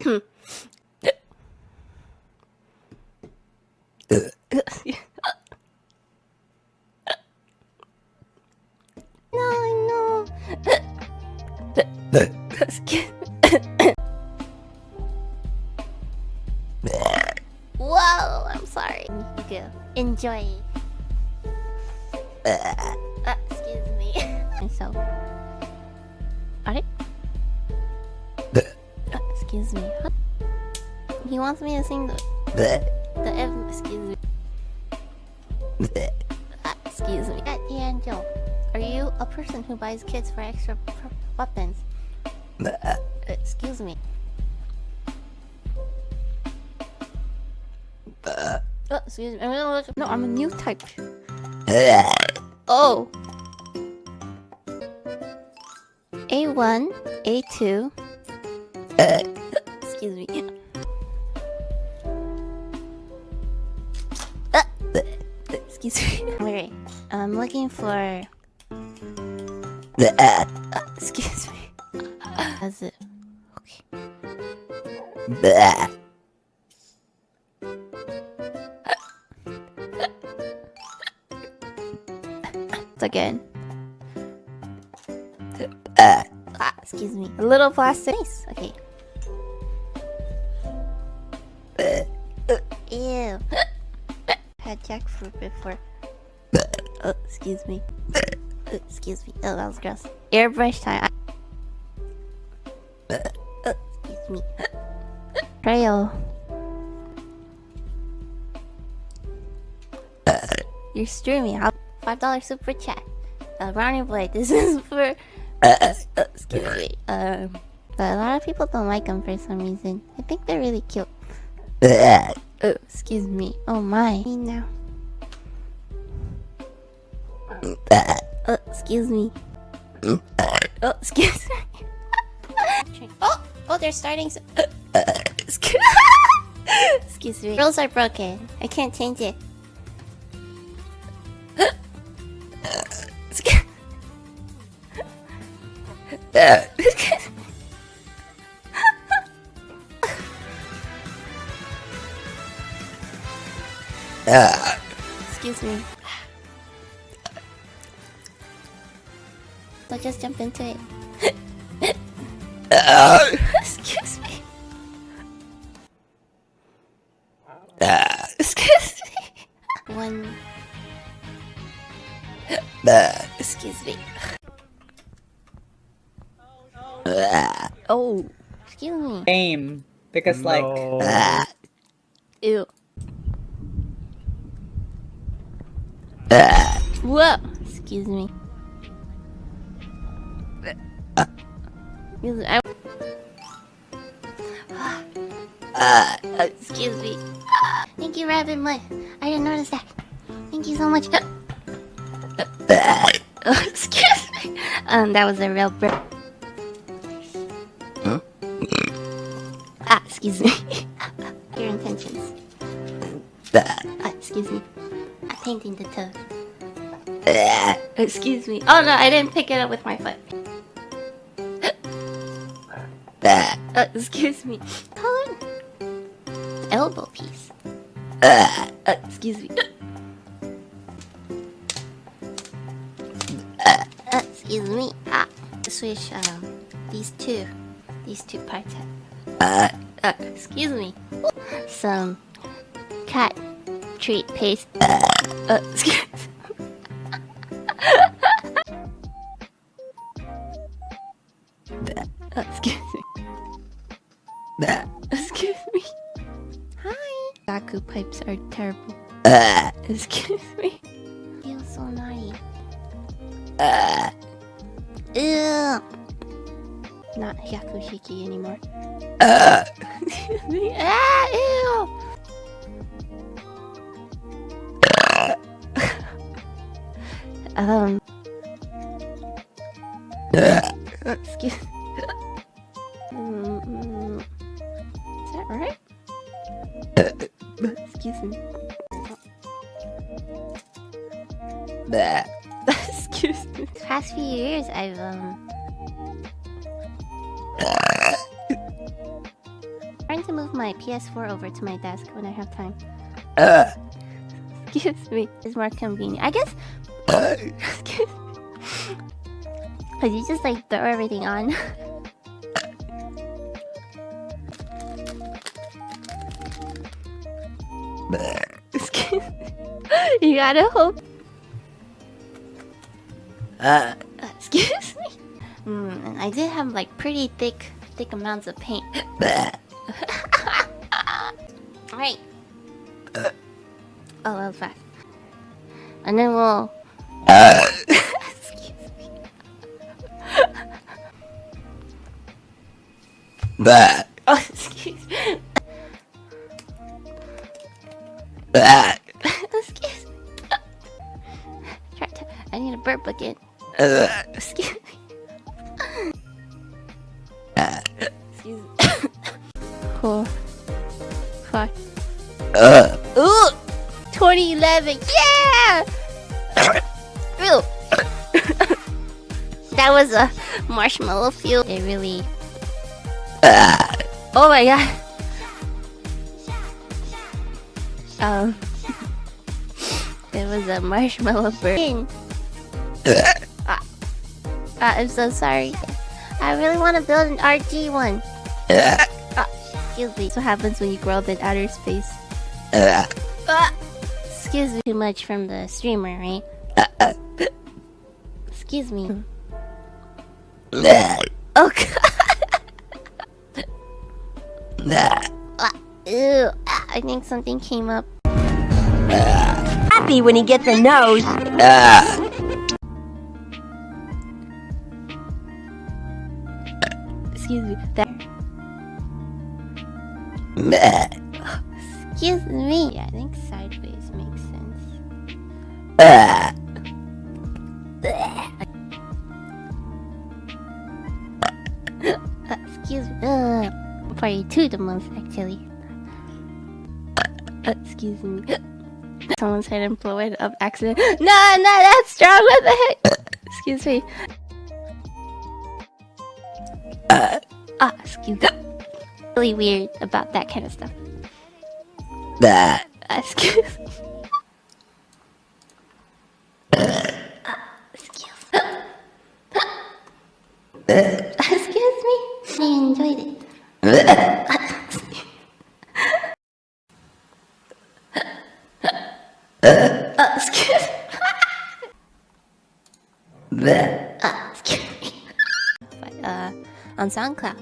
No. Whoa, I'm sorry. You go. Enjoy. Excuse me. So, alright. Excuse me. He wants me to sing the F. Excuse me. Excuse me. Angel, are you a person who buys kits for extra weapons? Excuse me. Excuse me. I'm gonna look. No, I'm a new type. Oh. A1, A2. Excuse me. Excuse me. Wait. I'm looking for. Excuse me. That's it. Okay. Again. Excuse me. A little plastic. Nice. Okay. Ew. Had jackfruit before. Excuse me. Excuse me. Oh, that was gross. Airbrush time. Excuse me. Trail. You're streaming. $5 super chat. Brownie Blade. This is for. Excuse me. But a lot of people don't like them for some reason. I think they're really cute. Excuse me. Oh my. Now. Excuse me. Excuse me. Oh, they're starting. Excuse me. Rules are broken. I can't change it. Excuse me. I'll just jump into it. Excuse me. Excuse me. One. Excuse me. Oh, excuse me. Game because No. like Ew. Whoa. Excuse me. Excuse me. Excuse me. Thank you, Rabbit Mutt. I didn't notice that. Thank you so much. Excuse me. That was a real burp. Excuse me. Your intentions. Excuse me. I'm painting the toad. Excuse me. Oh no, I didn't pick it up with my foot. Excuse me. Color. Elbow piece. Excuse me. Excuse me. Switch these two parts. Excuse me. Some cat treat paste. Excuse me. Excuse me. Excuse me. Hi. Baku pipes are terrible. Excuse me. Feels so naughty. Ew. Not Hyakushiki anymore. Excuse me. Ew. Excuse me. Is that right? Excuse me. Excuse me. The past few years, I've my PS4 over to my desk when I have time. Excuse me. It's more convenient. I guess. Excuse me. Cause you just like throw everything on. Excuse me. You gotta hope. Excuse me. And I did have like pretty thick amounts of paint. Alright. Oh, that was fast. And then we'll. Excuse me. Oh, excuse me. Excuse me. I need a burp again. Excuse me. Excuse me. Cool. Fuck. Ooh! 2011. Yeah! Ew. That was a marshmallow fuel. It really. Oh my god. It was a marshmallow burn. I'm so sorry. I really want to build an RG one. Excuse me. That's what happens when you grow up in outer space. Excuse me. Too much from the streamer, right? Excuse me. Oh god. Ew. I think something came up. Happy when he gets a nose. Excuse me. Excuse me. Yeah, I think sideways makes sense. Excuse me. Probably two the most actually. Excuse me. Someone's head and blow it up accident. No, not that strong. What the heck? Excuse me. Excuse me. Really weird about that kind of stuff. Excuse me. Excuse me. I enjoyed it. Excuse me. Excuse me. On SoundCloud.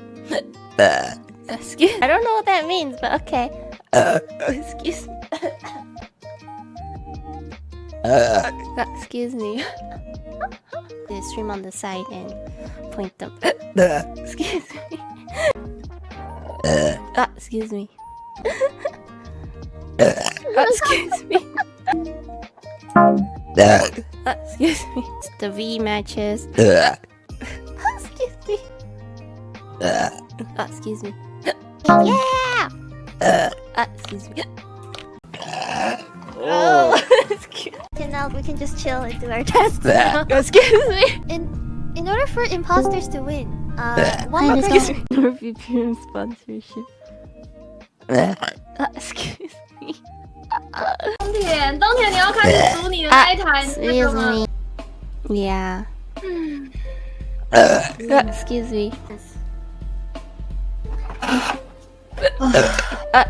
Excuse. I don't know what that means, but okay. Excuse me. Excuse me. They stream on the side and point them. Excuse me. Excuse me. Excuse me. Excuse me. It's the V matches. Excuse me. Excuse me. Yeah! Excuse me. Oh, excuse me. Okay, now we can just chill and do our tasks. Excuse me. In order for imposters to win, one excuse me. VPN sponsorship. Excuse me. 冬田，你要开始组你的那一台那个吗 Excuse me. Yeah. Excuse me.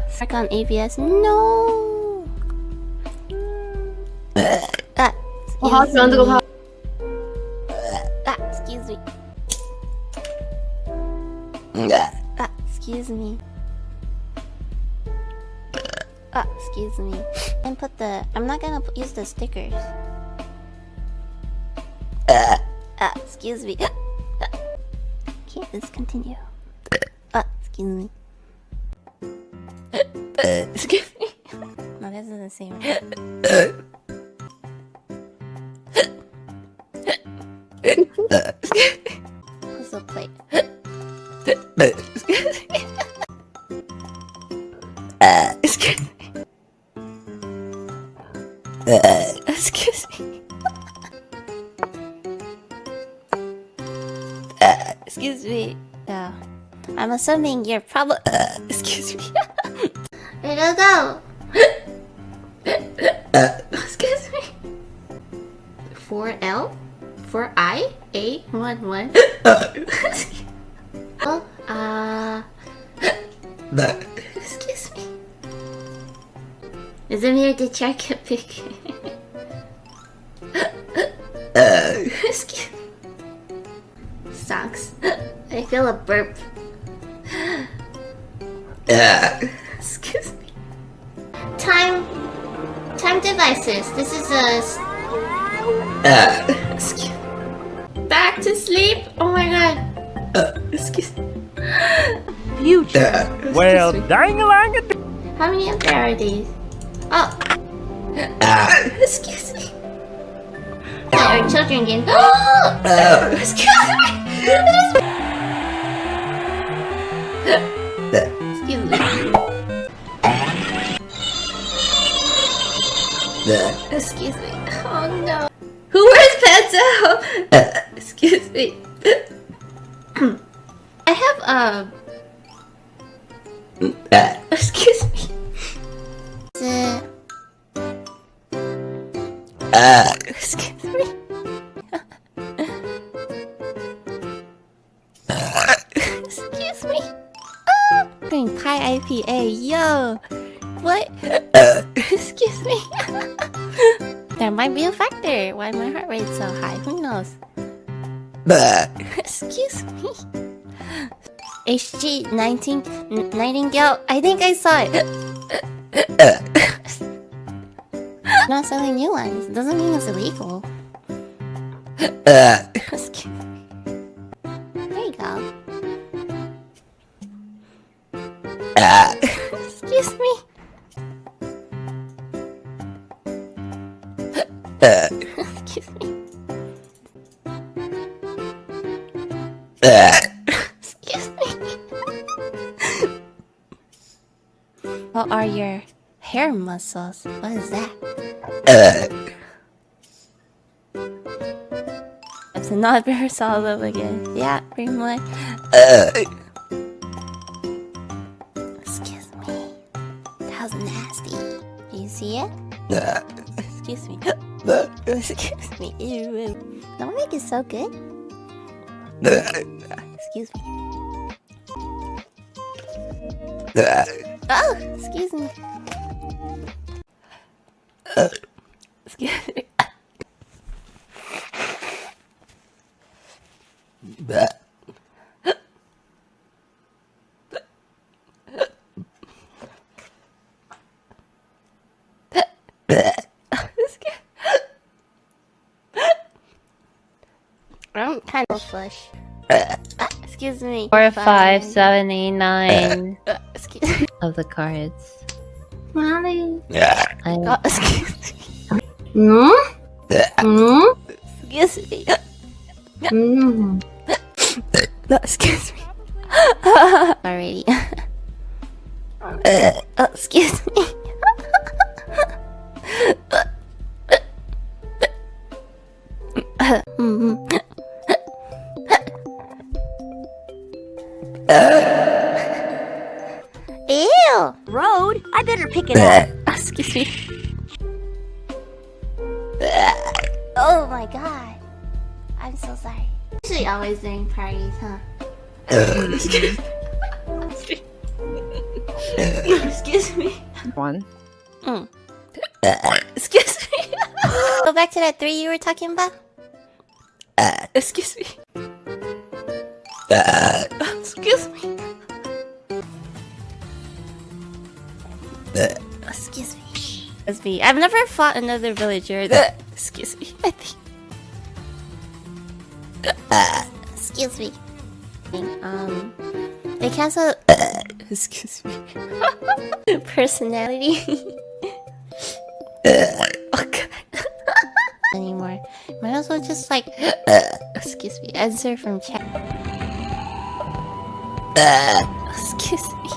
Stuck on ABS. No. 我好喜欢这个炮。Excuse me. Excuse me. Excuse me. And put the. I'm not gonna use the stickers. Excuse me. Okay, let's continue. Excuse me. Excuse me. No, this isn't the same. What's the plate? Excuse me. Excuse me. Excuse me. Excuse me. I'm assuming you're probably. Excuse me. Where'd it go? Excuse me. 4L? 4I? A11? Oh, excuse me. Is it here to check a pic? Excuse me. Sucks. I feel a burp. Excuse me. Time devices. This is a. Excuse. Back to sleep. Oh my god. Excuse me. Future. Well, dang-a-lang. How many of there are these? Oh. Excuse me. Our children again. Excuse me. Excuse me. Excuse me. Oh no. Who wears pants out? Excuse me. I have excuse me. Excuse me. Excuse me. Green pie IPA, yo. What? Excuse me. There might be a factor why my heart rate's so high. Who knows? Excuse me. HG 19 Nightingale. I think I saw it. Not selling new ones doesn't mean it's illegal. Excuse me. There you go. Excuse me. Excuse me. Excuse me. What are your hair muscles? What is that? It's not very solid again. Yeah, pretty much. Excuse me. That was nasty. Do you see it? Excuse me. Excuse me. Ew. Don't make it so good. Excuse me. Oh, excuse me. Excuse me. I'm kind of flush. Excuse me. 4, 5, 7, 8, 9 Excuse me. of the cards. Mommy. Oh, excuse me. No? No? Excuse me. Mm. No, excuse me. Alrighty. Excuse me. Ew! Road? I better pick it up. Excuse me. Oh my god. I'm so sorry. Usually always during parties, huh? Excuse me. One. Excuse me. Go back to that 3 you were talking about. Excuse me. Excuse me. Excuse me. Excuse me. I've never fought another villager. Excuse me. I think. Excuse me. They cancel. Excuse me. Personality. Oh god. Anymore. Might as well just like. Excuse me. Answer from chat. Excuse me.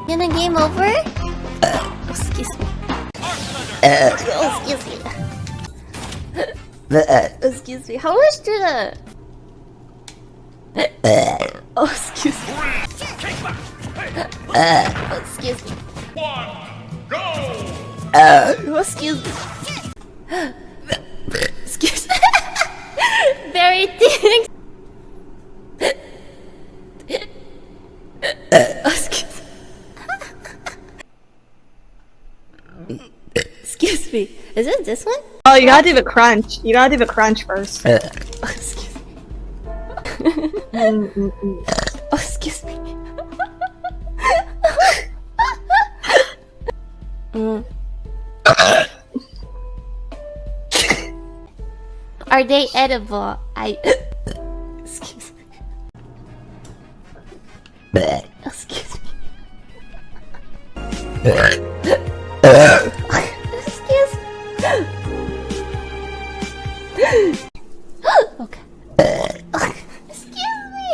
Gonna game over? Excuse me. Excuse me. Excuse me. How much did Oh, excuse me. Excuse me. Excuse me. Excuse me. Very thin. Excuse me. Excuse me. Is it this one? Oh, you gotta do the crunch. You gotta do the crunch first. Excuse me. Excuse me. Are they edible? Excuse me. Excuse me. Excuse me. Okay. Excuse me.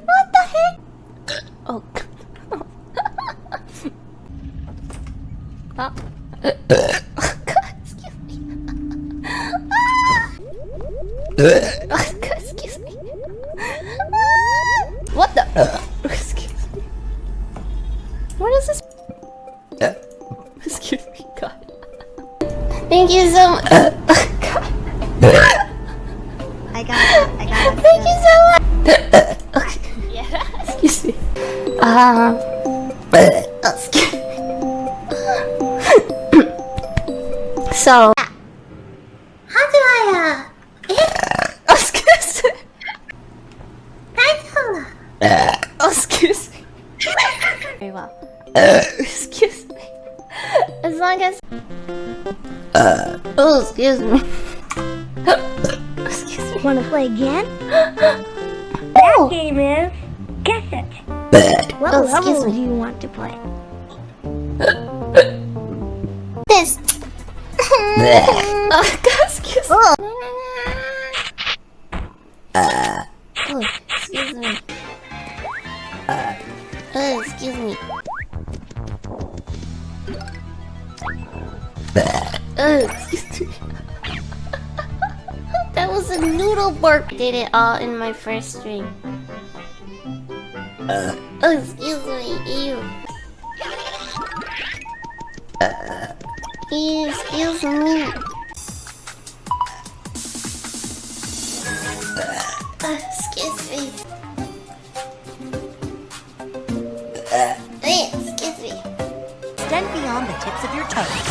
What the heck? Oh. Oh. God, excuse me. Excuse me. What the? Excuse me. What is this? Excuse me, God. Thank you so much. God. I got it. Thank you so much. Okay. Yeah. Excuse me. Excuse me. So. How do I, Excuse me. Thank Excuse me. Very well. Excuse me. As long as. Oh, excuse me. Excuse me. Wanna play again? Oh. Game is guess it. What Oh, level excuse me. do you want to play? This. Excuse me. Oh, excuse me. Excuse me. Excuse me. That was a noodle burp. Did it all in my first string. Excuse me. Ew. Excuse me. Excuse me. Excuse me. Extend beyond the tips of your toes.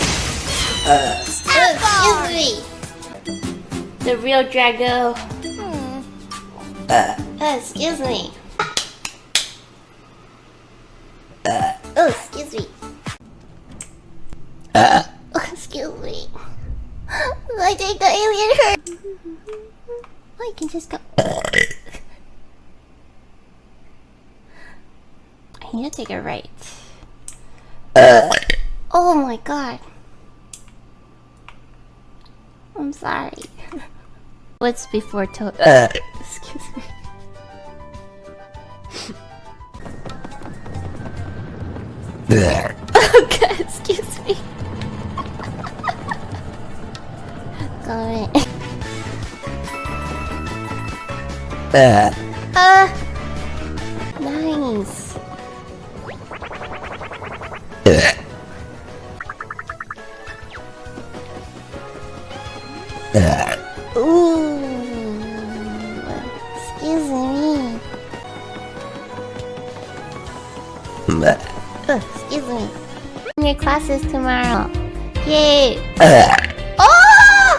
Excuse me. The real Drago. Excuse me. Oh, excuse me. Excuse me. I think the alien hurt. Oh, you can just go. I need to take a right. Oh my god. I'm sorry. What's before toe? Excuse me. Okay, excuse me. Got it. Nice. Ooh. Excuse me. Excuse me. Your classes tomorrow. Yay. Oh!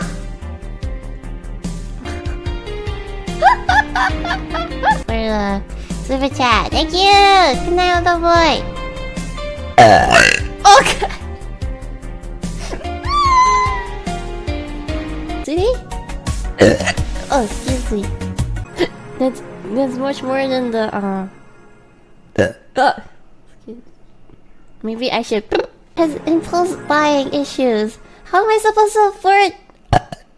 For the super chat. Thank you. Good night, little boy. Okay. Did he? Oh, excuse me. That's much more than the excuse me. Maybe I should. Has impulse buying issues. How am I supposed to afford?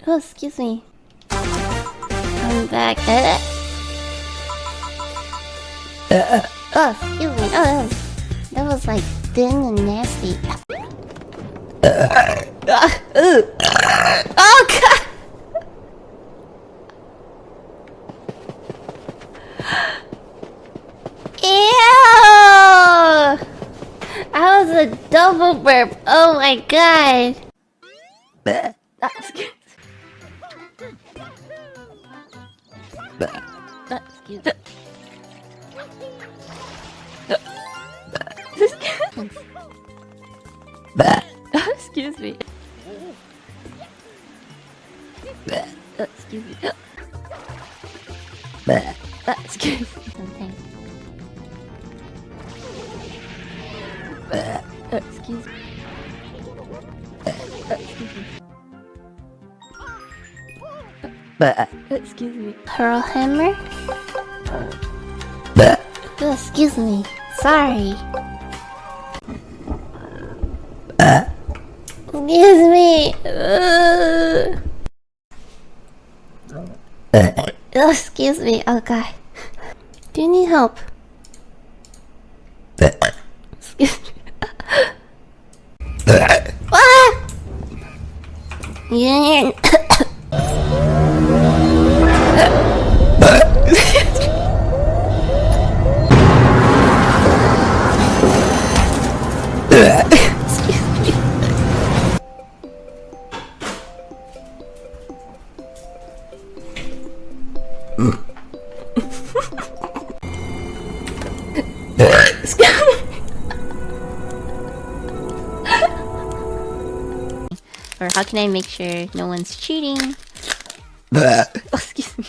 Oh, excuse me. I'm back. Oh, excuse me. Oh, that was like thin and nasty. Oh god. Ew! That was a double burp. Oh my god. Excuse Excuse me. Excuse me. Excuse me. Something. Excuse me. Excuse me. Pearl hammer? Excuse me. Sorry. Excuse me. Excuse me. Oh god. Do you need help? Excuse me. Ah! Yeah. Or how can I make sure no one's cheating? Excuse me.